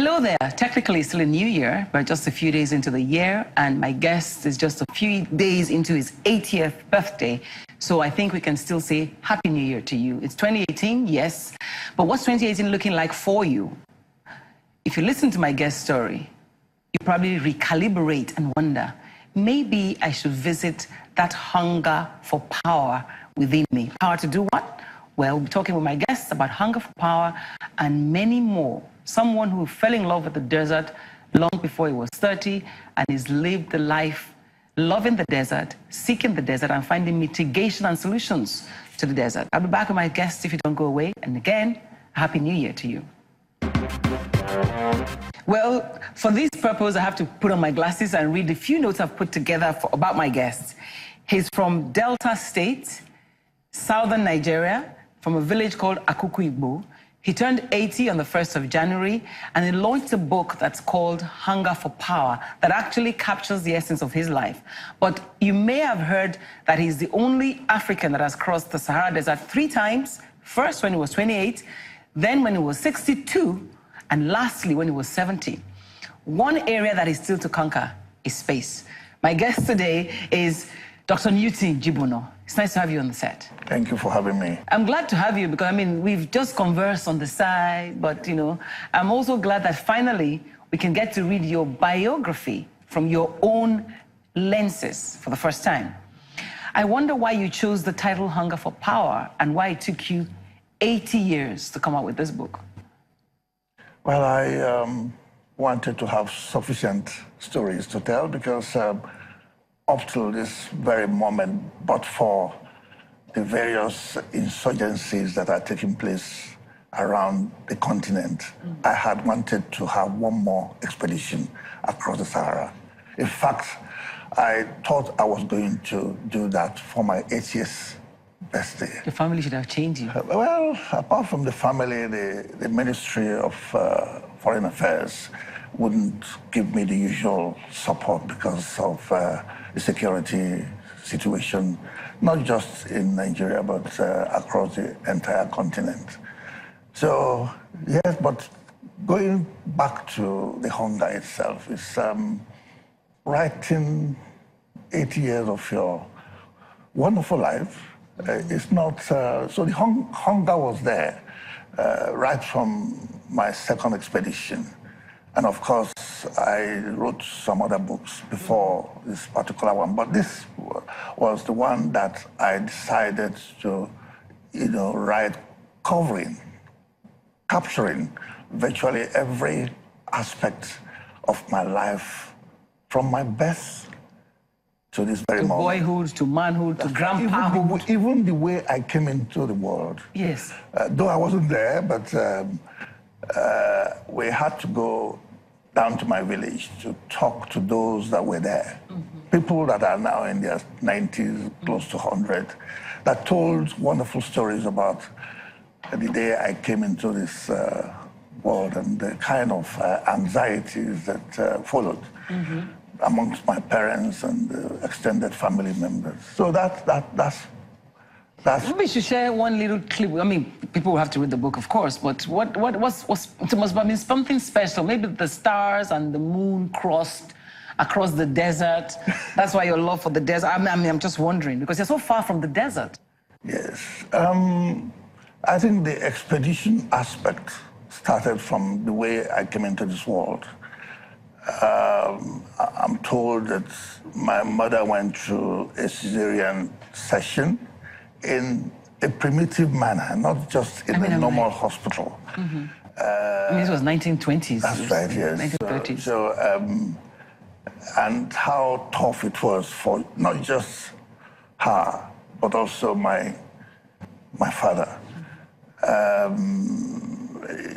Hello there. Technically, it's still a new year, but just a few days into the year, and my guest is just a few days into his 80th birthday. So I think we can still say Happy New Year to you. It's 2018, yes, but what's 2018 looking like for you? If you listen to my guest story, you probably recalibrate and wonder, maybe I should visit that hunger for power within me. Power to do what? Well, we'll be talking with my guests about hunger for power and many more. Someone who fell in love with the desert long before he was 30 and has lived the life loving the desert, seeking the desert, and finding mitigation and solutions to the desert. I'll be back with my guests if you don't go away. And again, Happy New Year to you. Well, for this purpose, I have to put on my glasses and read the few notes I've put together about my guest. He's from Delta State, southern Nigeria, from a village called Akuku. He turned 80 on the 1st of January, and he launched a book that's called Hunger for Power that actually captures the essence of his life. But you may have heard that he's the only African that has crossed the Sahara Desert 3 times, first when he was 28, then when he was 62, and lastly when he was 70. One area that is still to conquer is space. My guest today is Dr. Newton Jibunoh. It's nice to have you on the set. Thank you for having me. I'm glad to have you because, I mean, we've just conversed on the side, but, you know, I'm also glad that finally we can get to read your biography from your own lenses for the first time. I wonder why you chose the title Hunger for Power and why it took you 80 years to come out with this book. Well, I wanted to have sufficient stories to tell because up till this very moment, but for the various insurgencies that are taking place around the continent, I had wanted to have one more expedition across the Sahara. In fact, I thought I was going to do that for my 80th birthday. Your family should have changed you. Well, apart from the family, the Ministry of Foreign Affairs wouldn't give me the usual support because of the security situation, not just in Nigeria, but across the entire continent. So, yes, but going back to the hunger itself, it's writing 80 years of your wonderful life. It's not, so the hunger was there right from my second expedition. And of course, I wrote some other books before this particular one, but this was the one that I decided to, write, capturing virtually every aspect of my life from my birth to this very moment. Boyhood, to manhood, to grandpahood. Even the way I came into the world. Yes. Though I wasn't there, but we had to go down to my village to talk to those that were there. People that are now in their 90s, close to 100, that told wonderful stories about the day I came into this world and the kind of anxieties that followed amongst my parents and extended family members. So that's Maybe we should share one little clip. I mean, people will have to read the book, of course, but it must have been something special. Maybe the stars and the moon crossed across the desert. That's why your love for the desert. I mean, I'm just wondering, because you're so far from the desert. Yes. I think the expedition aspect started from the way I came into this world. I'm told that my mother went through a cesarean section in a primitive manner, not just in a normal hospital. I mean, this was 1920s. That's right, yes. 1930s. And how tough it was for not just her, but also my father.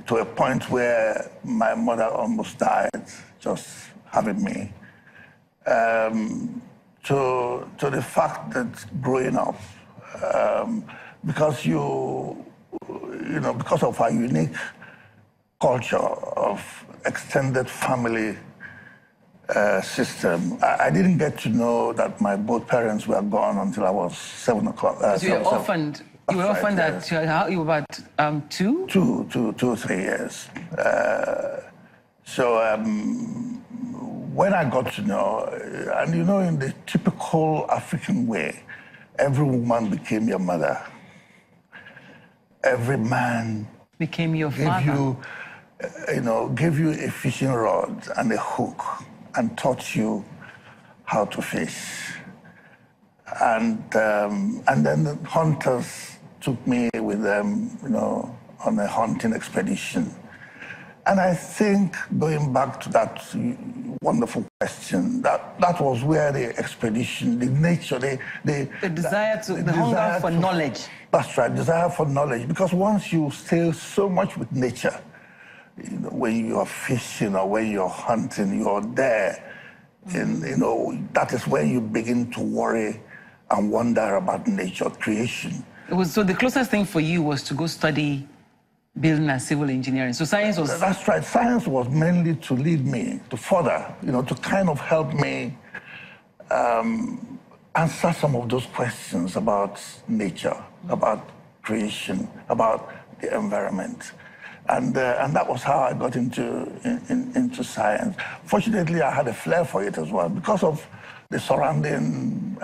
To a point where my mother almost died just having me. To the fact that growing up, because because of our unique culture of extended family system, I didn't get to know that my both parents were gone until I was 7 o'clock. So you were orphaned. You were orphaned at you were about 2? 2 or 3 years. So when I got to know, and you know, in the typical African way, every woman became your mother. Every man became your father. Gave you a fishing rod and a hook and taught you how to fish. And then the hunters took me with them, on a hunting expedition. And I think, going back to that wonderful question, that was where the expedition, the nature, the hunger for knowledge. That's right, desire for knowledge. Because once you stay so much with nature, when you're fishing or when you're hunting, you're there. And, that is when you begin to worry and wonder about nature, creation. So the closest thing for you was to go study building and civil engineering. So science was... That's right. Science was mainly to lead me, to further, to kind of help me answer some of those questions about nature, about creation, about the environment. And that was how I got into science. Fortunately, I had a flair for it as well because of the surrounding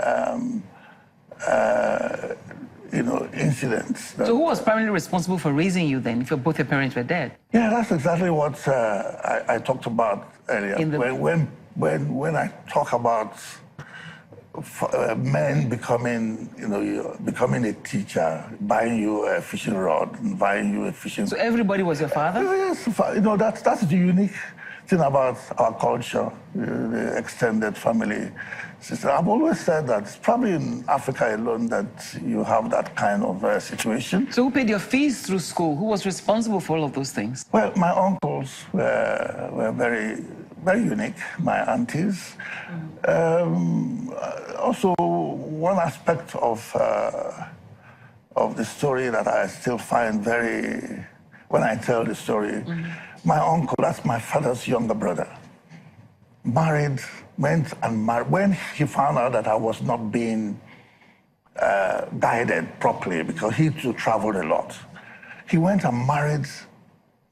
incidents. So who was primarily responsible for raising you then, if both your parents were dead? Yeah, that's exactly what I talked about earlier. When I talk about men becoming a teacher, buying you a fishing rod, and buying you a fishing... So everybody was your father? Yes, that's the unique thing about our culture, the extended family system. I've always said that it's probably in Africa alone that you have that kind of situation. So who paid your fees through school? Who was responsible for all of those things? Well, my uncles were very, very unique, my aunties. Also, one aspect of the story that I still find very, when I tell the story, my uncle, that's my father's younger brother, went and married. When he found out that I was not being guided properly, because he too traveled a lot, he went and married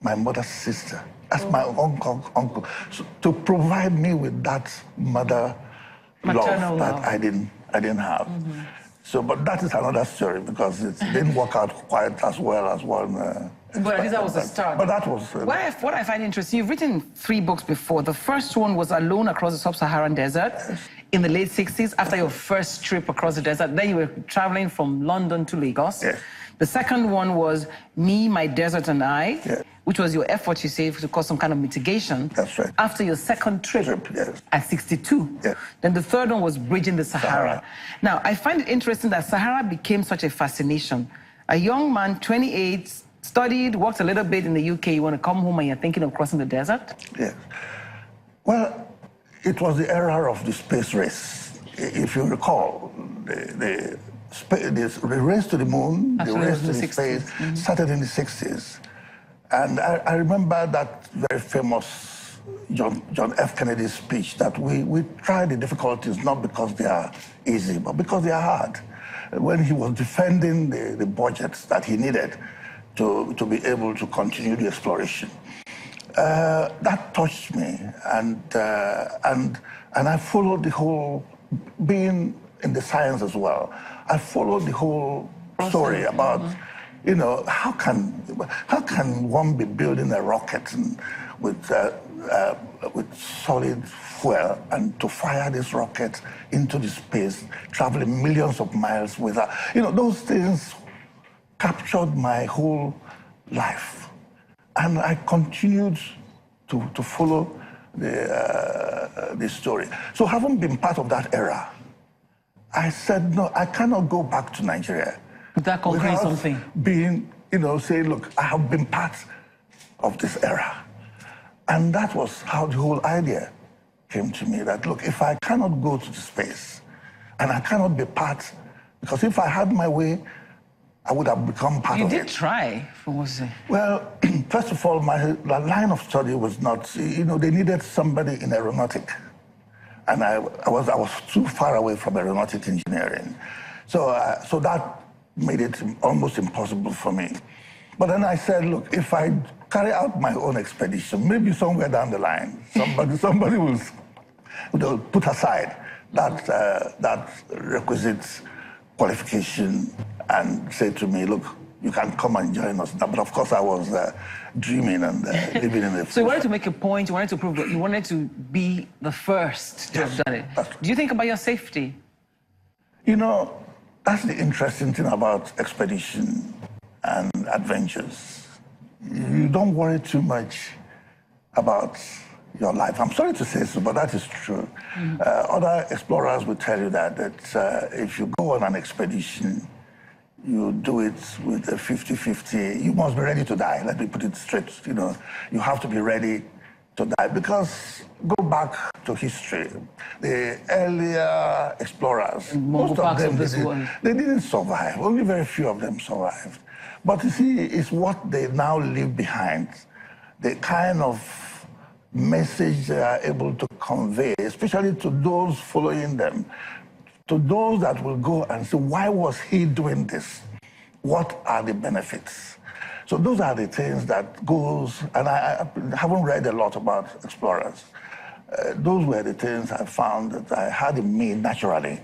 my mother's sister. That's my uncle. So, to provide me with that mother love that I didn't have. So, but that is another story because it didn't work out quite as well as one. But at least that was the start. But that was... what I find interesting, you've written 3 books before. The first one was Alone Across the Sub-Saharan Desert in the late 60s, after your first trip across the desert. Then you were traveling from London to Lagos. Yes. The second one was Me, My Desert and I, which was your effort, you say, to cause some kind of mitigation. That's right. After your second trip at 62. Yes. Then the third one was Bridging the Sahara. Now, I find it interesting that Sahara became such a fascination. A young man, 28, studied, worked a little bit in the UK. You want to come home and you're thinking of crossing the desert? Yes. Well, it was the era of the space race. If you recall, the race to the moon, the race to the space, started in the 60s. And I remember that very famous John F. Kennedy's speech that we try the difficulties not because they are easy, but because they are hard. When he was defending the budgets that he needed to be able to continue the exploration. That touched me, and I followed the whole, being in the science as well, I followed the whole story about, how can one be building a rocket with solid fuel and to fire this rocket into the space, traveling millions of miles without, those things captured my whole life. And I continued to follow the story. So having been part of that era, I said, no, I cannot go back to Nigeria. That concrete something. Being, say, look, I have been part of this era. And that was how the whole idea came to me, that, look, if I cannot go to the space, and I cannot be part, because if I had my way, I would have become part of it. You did try, what was it? Well, first of all, my line of study was not, they needed somebody in aeronautic. And I was too far away from aeronautic engineering. So that made it almost impossible for me. But then I said, look, if I carry out my own expedition. Maybe somewhere down the line, somebody will put aside that requisite qualification and say to me, look, you can come and join us. But of course, I was dreaming and living in the. So you wanted to make a point. You wanted to prove that you wanted to be the first to have done it. Do you think about your safety? You know, that's the interesting thing about expedition and adventures. You don't worry too much about your life. I'm sorry to say so, but that is true. Other explorers will tell you that if you go on an expedition, you do it with a 50-50. You must be ready to die. Let me put it straight. You know, you have to be ready to die because go back to history. The earlier explorers, most of them, they didn't survive. Only very few of them survived. But you see, it's what they now leave behind. The kind of message they are able to convey, especially to those following them, to those that will go and say, why was he doing this? What are the benefits? So those are the things that goes, and I haven't read a lot about explorers. Those were the things I found that I had in me naturally.